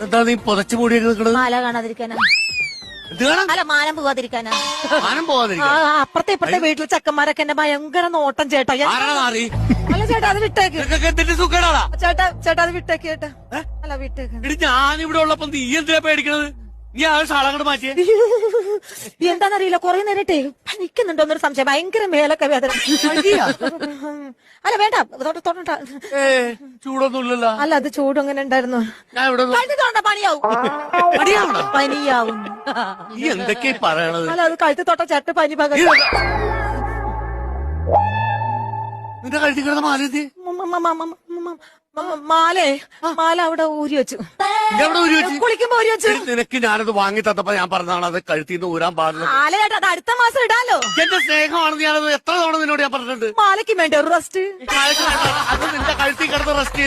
എന്താ നീ പുതച്ചു മൂടിയൊക്കെ നിൽക്കണത്? മാല കാണാതിരിക്കാനാ. എന്ത് കാണാൻ? അല്ല, മാനം പോവാതിരിക്കാനാ. ആനം പോവാതിരിക്കാൻ. അപ്പുറത്തെ ഇപ്പുറത്തെ വീട്ടിലെ ചെക്കന്മാരൊക്കെ എന്നെ ഭയങ്കര നോട്ടം ചേട്ടാ. ആരാണ് മാറി? അല്ല ചേട്ടാ, അത് വിട്ടേക്ക്. നിനക്കൊക്കെ എന്തിന്റെ സുഖേടാ? ചേട്ടാ അത് വിട്ടേക്ക് ചേട്ടാ. അല്ല, വിട്ടേക്ക്. ഇടി ഞാനിവിടെ ഉള്ളപ്പോ നീ എന്തിനാ പേടിക്കണത്? നീ ആ ഷാളങ്ങോട്ട് മാറ്റിയേ. എന്താന്നറിയില്ല, കൊറേ നേരിട്ടേ നിക്കുന്നുണ്ടോന്നൊരു സംശയം. ഭയങ്കര മേലൊക്കെ വേദന. അല്ല വേണ്ട, തൊട്ട. ചൂടൊന്നുമില്ലല്ലോ. അല്ല, അത് ചൂട് അങ്ങനെ ഉണ്ടായിരുന്നു. ഞാൻ ഇവിടെ കഴുത്തി തൊണ്ട പണിയാവും. പനിയാവും. നീ എന്തൊക്കെയാ പറയണത്? അല്ല, അത് കഴുത്തി തൊട്ട ചട്ട് പനി പകരം. നിന്റെ കഴുത്തി കിടന്ന മാലി മാല അവിടെ ഊരി വെച്ചു. കുളിക്കുമ്പോ ഊരി വെച്ചു. നിനക്ക് ഞാനത് വാങ്ങി തന്നപ്പോ ഞാൻ പറഞ്ഞതാണ് അത് കഴുത്തിന്ന് ഊരാൻ പാടില്ല. മാല ചേട്ടാ, അത് അടുത്ത മാസം ഇടാലോ. എന്റെ സ്നേഹമാണെന്ന് ഞാനത് എത്ര തവണ നിന്നോട് ഞാൻ പറഞ്ഞിട്ടുണ്ട്. മാലയ്ക്ക് വേണ്ട ഒരു റെസ്റ്റ്. അത് നിന്റെ കഴുത്തി കിടന്ന് റെസ്റ്റ് ചെയ്തു.